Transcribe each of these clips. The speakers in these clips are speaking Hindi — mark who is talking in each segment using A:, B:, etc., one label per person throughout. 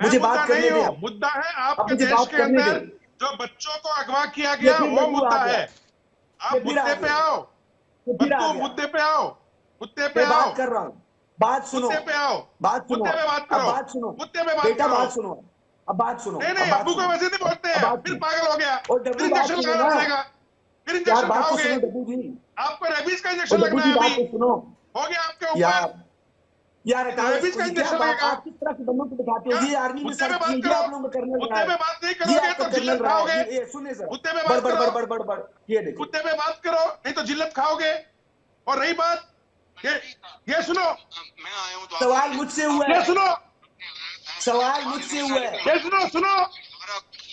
A: मुझे बात करने दे।
B: मुद्दा है
A: अब
B: आपके
A: मुझे
B: देश
A: बात
B: के
A: करने
B: अंदर
A: दे।
B: जो बच्चों को अगवा किया गया वो मुद्दा है। आप मुद्दे पे आओ, बच्चों मुद्दे पे आओ, मुद्दे पे
A: मैं
B: आओ,
A: बात कर रहा हूँ, बात सुनो,
B: मुद्दे पे आओ,
A: बात सुनो,
B: मुद्दे पे बात
A: अब
B: करो,
A: बात सुनो,
B: मुद्दे पे बात
A: बेटा
B: करो।
A: बात सुनो, अब बात सुनो,
B: नहीं
A: अब
B: नहीं,
A: बात
B: अब्बू को
A: सुनो,
B: वैसे नहीं बोलते
A: अब
B: हैं,
A: बात
B: फिर
A: सुनो।
B: पागल हो गया,
A: और
B: फिर
A: डब्बू बात
B: इंजेक्शन
A: सुनो
B: लगाना
A: ना
B: पड़ेगा, फिर
A: यार,
B: इंजेक्शन
A: बात तो
B: खाओगे,
A: सुनो डब्बू जी,
B: आपको रेबीज का
A: और
B: इंजेक्शन
A: डब्बू
B: लगना
A: जी
B: है
A: बात
B: अभी,
A: तो सुनो
B: हो गया आपके ऊपर,
A: यार हटाओ
B: रेबीज
A: इसको।
B: का
A: ये क्या
B: इंजेक्शन
A: बात,
B: लगेगा।
A: आप किस तरह के बंदों को दिखाते हो?
B: क्या
A: ये आर्मी में
B: मुद्दे पे
A: सर्च किए,
B: बात
A: ये
B: करो,
A: आप लोगों का कर्नल रहा
B: मुद्दे पे
A: है,
B: बात नहीं
A: ये
B: करोगे
A: आपका
B: तो
A: कर्नल
B: जिल्लत
A: रहा
B: खाओगे।
A: है। ये सुनिए सर,
B: मुद्दे पे
A: बड़
B: बात
A: बड़
B: करो,
A: बड़ बड़ बड़ बड़, ये देखो,
B: मुद्दे पे बात करो, नहीं तो जिल्लत खाओगे। और रही बात, ये सुनो,
C: मैं आया हूं तो
A: सवाल मुझसे हुआ
B: ये
A: है,
B: सुनो,
A: सवाल मुझसे हुआ है।
B: ये सुनो, सुनो,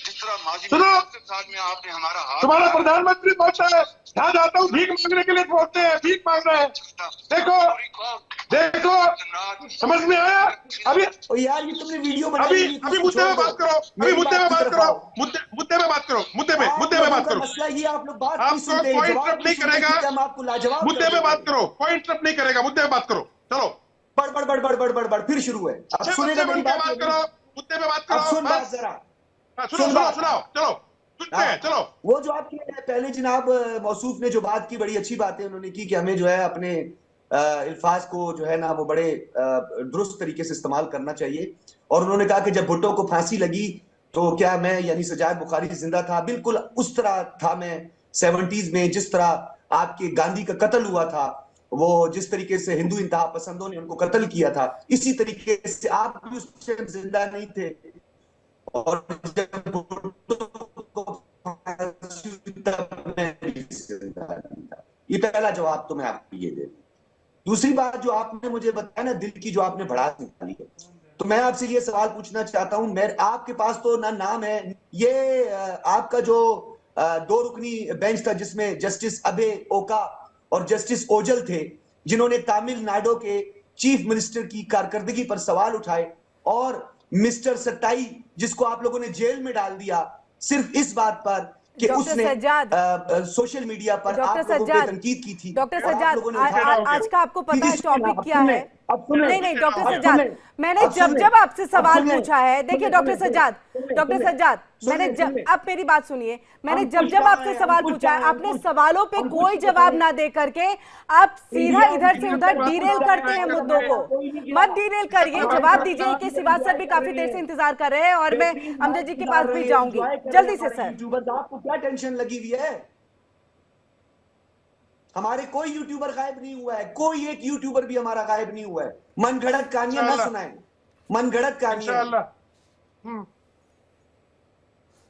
C: जिस तरह माजी
B: सुनो,
C: में साथ में आपने हमारा हाथ
B: तुम्हारा प्रधानमंत्री बोलता है यहाँ जाता हूँ भीख मांगने के लिए, बोलते हैं भीख मांग रहे हैं। देखो देखो, समझ में आया? अभी
A: और यार ये तुमने वीडियो बनाई
B: अभी
A: हुई,
B: अभी
A: इसको
B: मुद्दे
A: छोड़
B: पे
A: दो,
B: बात करो, अभी
A: मेरी
B: मुद्दे पे
A: बात की
B: बात
A: तरफ
B: करो,
A: आओ।
B: मुद्दे पे बात करो, मुद्दे पे
A: आप
B: बात
A: लोगों का
B: करो।
A: मसला ये, आप लोग बात नहीं
B: आपको
A: सुनते,
B: कोई
A: जवाब
B: इंटरप्ट
A: नहीं
B: नहीं
A: सुनते,
B: करेगा,
A: इसलिए हम आपको लाजवाब
B: मुद्दे
A: कर
B: पे
A: देते
B: बात
A: हैं।
B: करो, कोई इंटरप्ट नहीं करेगा, मुद्दे पे बात करो। चलो,
A: बड़ बड़ बड़ बड़ बड़ बड़ बड़, फिर शुरू है। अब
B: अच्छे
A: सुनेगा
B: बच्चे
A: मेरी
B: बन के
A: बात?
B: बात करो, मुद्दे पे बात
A: अब
B: करो,
A: सुन बात
B: बस।
A: जरा,
B: सुनो
A: सुन
B: सुनो
A: बात।
B: सुनाओ, चलो सुनते हैं, चलो।
A: वो जो आपके पहले जनाब मौसूफ ने जो बात की, बड़ी अच्छी बातें उन्होंने की कि हमें जो है अपने अल्फाज को जो है ना वो बड़े दुरुस्त तरीके से इस्तेमाल करना चाहिए। और उन्होंने कहा कि जब भुट्टो को फांसी लगी तो क्या मैं यानी सजाद बुखारी जिंदा था? बिल्कुल उस तरह था मैं 70s में, जिस तरह आपके गांधी का कत्ल हुआ था, वो जिस तरीके से हिंदू इंतहा पसंदों ने उनको कत्ल किया था, इसी तरीके से आप भी उस टाइम जिंदा नहीं थे। और जब भुट्टो को ये पहला जवाब तो मैं आपको ये दे दूं। दूसरी बात जो आपने मुझे बताया ना, दिल की जो आपने भड़ास निकाली है, तो मैं आपसे ये सवाल पूछना चाहता हूं। मैं आपके पास तो ना नाम है, ये आपका जो दो रुकनी बेंच था जिसमें जस्टिस अबे ओका और जस्टिस ओजल थे, जिन्होंने तमिलनाडु के चीफ मिनिस्टर की कारकर्दगी पर सवाल उठाए, और मिस्टर सट्टाई जिसको आप लोगों ने जेल में डाल दिया सिर्फ इस बात पर कि उसने सोशल मीडिया पर आप लोगों पे तनकीद की थी।
D: डॉक्टर सज्जाद, आज का आपको पता है टॉपिक क्या है? नहीं डॉक्टर सज्जाद, मैंने जब आपसे सवाल पूछा है, देखिए डॉक्टर सज्जाद, मैंने अब मेरी बात सुनिए, मैंने जब आपसे सवाल पूछा है, आपने सवालों पे कोई जवाब ना दे करके आप सीधा इधर से उधर डीरेल करते हैं मुद्दों को। मत डीरेल करिए, जवाब दीजिए कि सिवाज सर भी काफी देर से इंतजार कर रहे हैं और मैं अमजद जी के पास भी जाऊंगी, जल्दी से सर।
A: आपको क्या टेंशन लगी हुई है? हमारे कोई यूट्यूबर गायब नहीं हुआ है, कोई एक यूट्यूबर भी हमारा गायब नहीं हुआ है। मनगढ़ंत कहानियां ना सुनाएं, मनगढ़ंत कहानियां।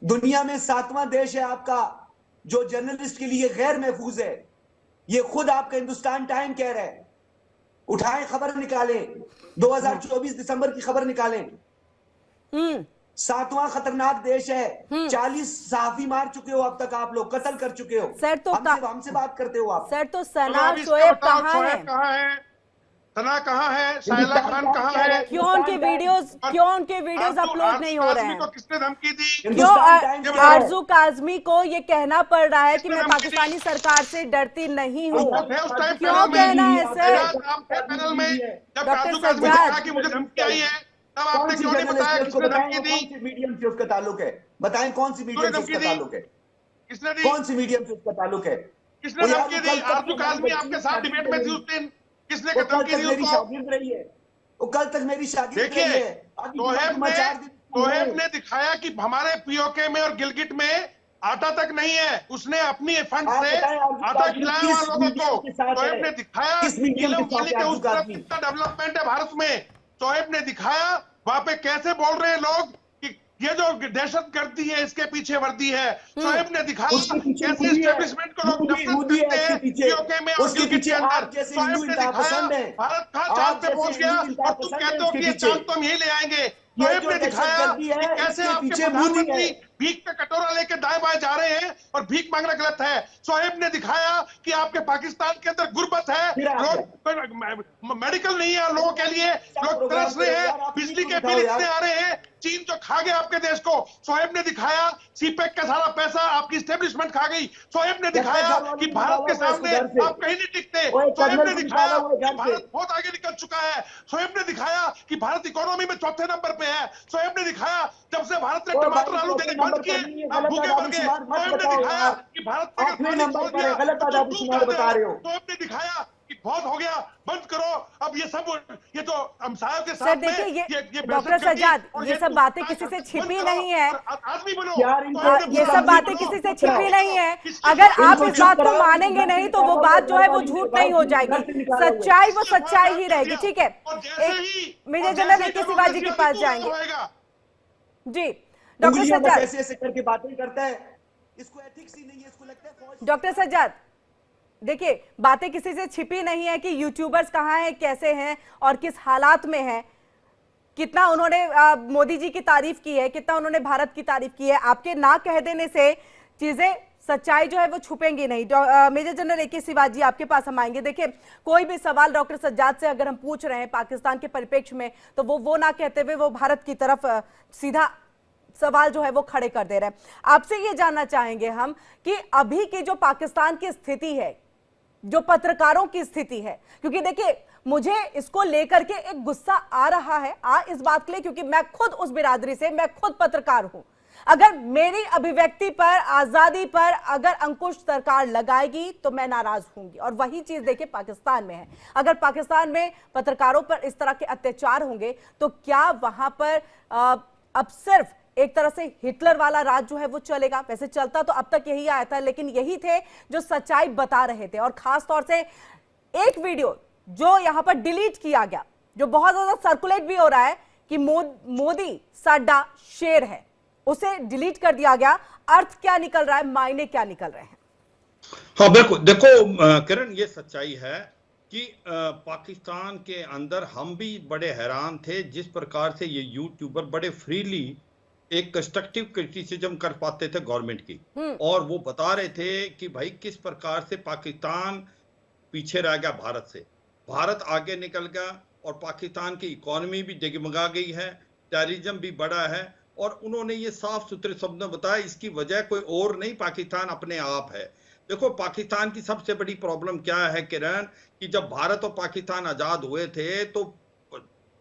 A: दुनिया में 7वां देश है आपका जो जर्नलिस्ट के लिए गैर महफूज है, ये खुद आपका हिंदुस्तान टाइम कह रहा है। उठाएं, खबर निकालें, 2024 दिसंबर की खबर निकालें। 7वां खतरनाक देश है, 40 सहाफी मार चुके हो अब तक आप लोग, कत्ल कर चुके हो।
D: सर तो
A: हमसे बात करते हो आप।
D: सर तो सना शोएब कहाँ है?
B: सना कहाँ है? साइला खान कहाँ है?
D: क्यों उनके वीडियोस अपलोड नहीं हो रहे हैं?
B: को किसने धमकी दी?
D: क्यों आरजू काजमी को ये कहना पड़ रहा है कि मैं पाकिस्तानी सरकार से डरती नहीं हूँ? क्यों कहना है सर?
B: डॉक्टर सज्जाद, मुझे धमकी आई है, तब आपने क्यों नहीं बताया किसने धमकी दी?
A: कौन सी मीडियम से उसका ताल्लुक है? बताएं कौन सी मीडियम से उसका ताल्लुक है?
B: किसने दी?
A: कौन सी मीडियम से उसका ताल्लुक है?
B: किसने धमकी दी? आरजू काजमी आपके साथ डिबेट में थी उस दिन, किसने धमकी दी उसको?
A: शागिर्द रही है वो, कल तक मेरी शागिर्द रही है।
B: तोहेब ने दिखाया कि हमारे पीओके में और गिलगिट में आटा तक नहीं है, उसने अपनी फंड से आटा खिलाया वहां लोगों को। तोहेब ने दिखाया कितना डेवलपमेंट है भारत में। तोहेब ने दिखाया वहां पे कैसे बोल रहे हैं लोग कि ये जो दहशत गर्दी है इसके पीछे वर्दी है। तोहेब ने दिखाया कैसे एस्टेब्लिशमेंट को लोग नफरत करते हैं पीओके में और गिलगिट के अंदर। तोहेब ने दिखाया भारत कहां चांद पे पहुंच गया और तुम कहते हो कि ये चांद तो हम यही ले आएंगे। तोहेब ने दिखाया कि कैसे आपके प्रधानमंत्री भीख का कटोरा लेके दाएं बाएं जा रहे हैं और भीख मांगना गलत है। सोहेब ने दिखाया कि आपके पाकिस्तान के अंदर गुर्बत है, लोग मेडिकल नहीं है लोगों के लिए, लोग तरस रहे हैं, बिजली के बिल इतने आ रहे हैं, चीन जो खा गया आपके देश को, शोएब ने दिखाया सीपेक का सारा पैसा आपकी स्टेब्लिशमेंट खा गई। शोएब ने दिखाया कि भारत के सामने आप कहीं नहीं टिकते। शोएब ने दिखाया कि भारत बहुत आगे निकल चुका है। शोएब ने दिखाया कि भारत इकोनॉमी में चौथे नंबर पे है। शोएब ने दिखाया जब से भारत ने टमाटर आलू देने बंद किए आप भूखे मर गए। शोएब ने दिखाया कि भारत पे शोएब ने दिखाया कि बहुत हो गया, बंद करो अब ये सब, ये तो हमसायों के साथ में ये
D: डॉक्टर सज्जाद, ये सब बातें किसी से छिपी नहीं है।
B: आदमी बनो,
D: ये सब बातें किसी से छिपी नहीं है। अगर आप इस बात को मानेंगे नहीं तो वो बात जो है वो झूठ नहीं हो जाएगी, सच्चाई वो सच्चाई ही रहेगी। ठीक है, मेजर जनरल ए के शिवाजी के पास जाएंगे। जी डॉक्टर सज्जाद,
A: ऐसे करके बातें करता है, इसको एथिक्स ही नहीं है, इसको लगता है।
D: डॉक्टर सज्जाद देखिए, बातें किसी से छिपी नहीं है कि यूट्यूबर्स कहाँ हैं, कैसे हैं और किस हालात में हैं। कितना उन्होंने मोदी जी की तारीफ की है, कितना उन्होंने भारत की तारीफ की है। आपके ना कह देने से चीजें, सच्चाई जो है वो छुपेंगी नहीं। मेजर जनरल ए के शिवाजी, आपके पास हम आएंगे। देखिए, कोई भी सवाल डॉक्टर सज्जाद से अगर हम पूछ रहे हैं पाकिस्तान के परिप्रेक्ष्य में, तो वो ना कहते हुए वो भारत की तरफ सीधा सवाल जो है वो खड़े कर दे रहे हैं। आपसे ये जानना चाहेंगे हम कि अभी की जो पाकिस्तान की स्थिति है, जो पत्रकारों की स्थिति है, क्योंकि देखिए मुझे इसको लेकर के एक गुस्सा आ रहा है, इस बात के लिए क्योंकि मैं खुद उस बिरादरी से, मैं खुद पत्रकार हूं। अगर मेरी अभिव्यक्ति पर, आजादी पर अगर अंकुश सरकार लगाएगी तो मैं नाराज होंगी, और वही चीज देखिए पाकिस्तान में है। अगर पाकिस्तान में पत्रकारों पर इस तरह के अत्याचार होंगे तो क्या वहां पर अब सिर्फ एक तरह से हिटलर वाला राज जो है वो चलेगा? वैसे चलता तो अब तक यही आया था, लेकिन यही थे जो सच्चाई बता रहे थे। और खास तौर से एक वीडियो जो यहां पर डिलीट किया गया, जो बहुत ज्यादा सर्कुलेट भी हो रहा है कि मोदी साडा शेर है, उसे डिलीट कर दिया गया। अर्थ क्या निकल रहा है, मायने क्या निकल रहे हैं?
E: हाँ बिल्कुल, देखो किरण, ये सच्चाई है कि पाकिस्तान के अंदर हम भी बड़े हैरान थे जिस प्रकार से ये यूट्यूबर बड़े फ्रीली एक कंस्ट्रक्टिव क्रिटिसिज्म कर पाते थे गवर्नमेंट की, और वो बता रहे थे कि भाई किस प्रकार से पाकिस्तान पीछे रह गया भारत से, भारत आगे निकल गया और पाकिस्तान की इकोनॉमी भी डगमगा गई है, टेररिज्म भी बढ़ा है। और उन्होंने ये साफ सुथरे शब्द में बताया, इसकी वजह कोई और नहीं, पाकिस्तान अपने आप है। देखो, पाकिस्तान की सबसे बड़ी प्रॉब्लम क्या है किरण, कि जब भारत और पाकिस्तान आजाद हुए थे तो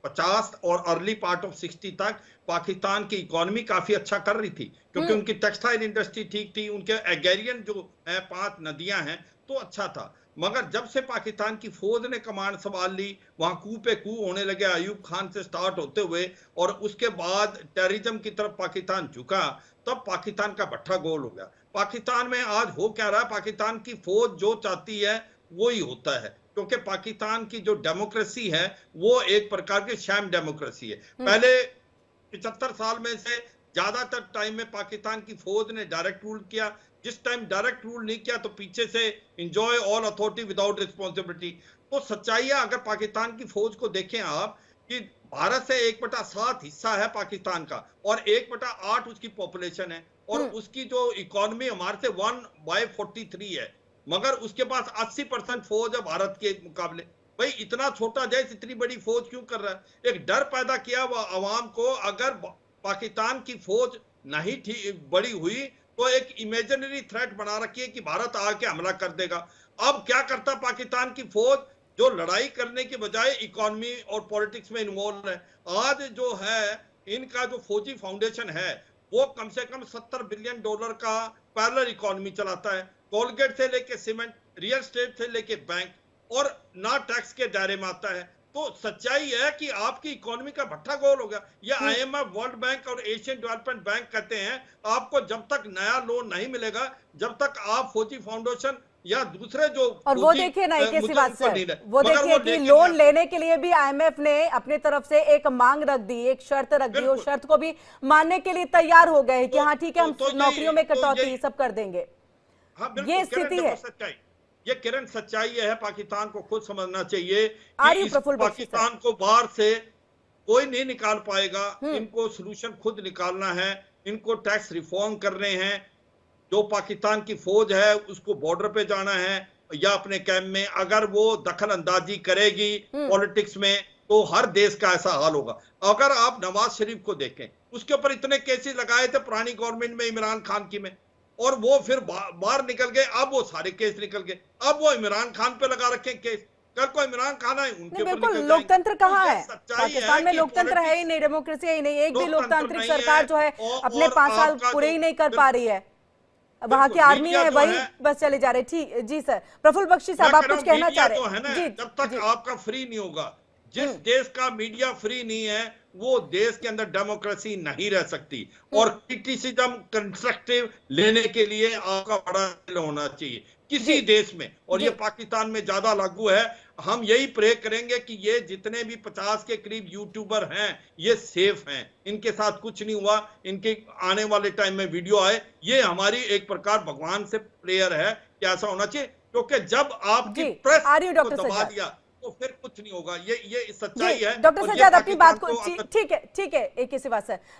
E: 50 और अर्ली पार्ट ऑफ 60 तक पाकिस्तान की इकोनॉमी काफी अच्छा कर रही थी, क्योंकि उनकी टेक्सटाइल इंडस्ट्री ठीक थी, उनके एग्रेरियन जो है 5 नदियां हैं तो अच्छा था। मगर जब से पाकिस्तान की फौज ने कमांड संभाल ली, वहां कू पे कू होने लगे, अयूब खान से स्टार्ट होते हुए, और उसके बाद टेररिज्म की तरफ पाकिस्तान झुका, तब पाकिस्तान का भट्ठा गोल हो गया। पाकिस्तान में आज हो क्या रहा है, पाकिस्तान की फौज जो चाहती है वो ही होता है, क्योंकि पाकिस्तान की जो डेमोक्रेसी है वो एक प्रकार की शैम डेमोक्रेसी है। पहले 75 साल में से ज्यादातर टाइम में पाकिस्तान की फौज ने डायरेक्ट रूल किया, जिस टाइम डायरेक्ट रूल नहीं किया तो पीछे से enjoy all authority without responsibility. तो सच्चाई है, अगर पाकिस्तान की फौज को देखें आप, कि भारत से 1/7 हिस्सा है पाकिस्तान का, और 1/8 उसकी पॉपुलेशन है, और उसकी जो इकोनॉमी हमारे से 1/43 है, मगर उसके पास 80% फौज है भारत के मुकाबले। भाई इतना छोटा देश इतनी बड़ी फौज क्यों कर रहा है? एक डर पैदा किया वो अवाम को, अगर पाकिस्तान की फौज नहीं बड़ी हुई तो एक इमेजिनरी थ्रेट बना रखी है कि भारत आके हमला कर देगा। अब क्या करता पाकिस्तान की फौज, जो लड़ाई करने के बजाय इकोनॉमी और पॉलिटिक्स में इन्वॉल्व है। आज जो है इनका जो फौजी फाउंडेशन है वो कम से कम $70 बिलियन का पैरेलल इकोनॉमी चलाता है, कोलगेट से लेके सीमेंट, रियल एस्टेट से लेके बैंक, और ना टैक्स के दायरे में आता है। तो सच्चाई है कि आपकी इकोनॉमी का भट्ठा गोल हो गया। ये IMF, वर्ल्ड बैंक और एशियन डेवलपमेंट बैंक कहते हैं आपको जब तक नया लोन नहीं मिलेगा, जब तक आप फौजी फाउंडेशन या दूसरे जो, और
D: वो देखिए ना के सिवा सर, वो देखिए कि लोन लेने के लिए भी IMF ने अपनी तरफ से एक मांग रख दी, एक शर्त रख दी, उस शर्त को भी मानने के लिए तैयार हो गए कि हाँ ठीक है, हम नौकरियों में कटौती सब कर देंगे। ये स्थिति है।
E: ये किरण सच्चाई है, पाकिस्तान को खुद समझना चाहिए कि इस पाकिस्तान को बाहर से कोई नहीं निकाल पाएगा, इनको सलूशन खुद निकालना है, इनको टैक्स रिफॉर्म करने हैं। जो पाकिस्तान की फौज है उसको बॉर्डर पे जाना है या अपने कैंप में, अगर वो दखल अंदाजी करेगी पॉलिटिक्स में तो हर देश का ऐसा हाल होगा। अगर आप नवाज शरीफ को देखें, उसके ऊपर इतने केसेस लगाए थे पुरानी गवर्नमेंट में, इमरान खान की में, और वो फिर बाहर निकल गए, अब वो सारे केस निकल गए, अब वो इमरान खान पे लगा रखे केस, कल को इमरान खान है उनके ऊपर
D: बिल्कुल। लोकतंत्र कहाँ है पाकिस्तान में? लोकतंत्र है ही नहीं, डेमोक्रेसी है ही नहीं, एक भी लोकतांत्रिक सरकार जो है अपने 5 साल पूरे ही नहीं कर पा रही है। वहां की आर्मी है वही बस चले जा रहे। ठीक जी सर, प्रफुल्ल बख्शी साहब आप कुछ कहना चाह रहे हैं?
E: जब तक आपका फ्री नहीं होगा, जिस देश का मीडिया फ्री नहीं है वो देश के अंदर डेमोक्रेसी नहीं रह सकती। और क्रिटिसिज्म कंस्ट्रक्टिव लेने के लिए आपका बड़ा दिल होना चाहिए किसी देश में, और ये पाकिस्तान में ज्यादा लागू है। हम यही प्रे करेंगे कि ये जितने भी 50 के करीब यूट्यूबर हैं ये सेफ हैं, इनके साथ कुछ नहीं हुआ, इनके आने वाले टाइम में वीडियो आए, ये हमारी एक प्रकार भगवान से प्रेयर है कि ऐसा होना चाहिए, क्योंकि जब आपकी प्रेस को दबा दिया तो फिर कुछ नहीं होगा। ये सच्चाई है।
D: डॉक्टर सज्जाद अपनी बात को ठीक है एक ही बात सर,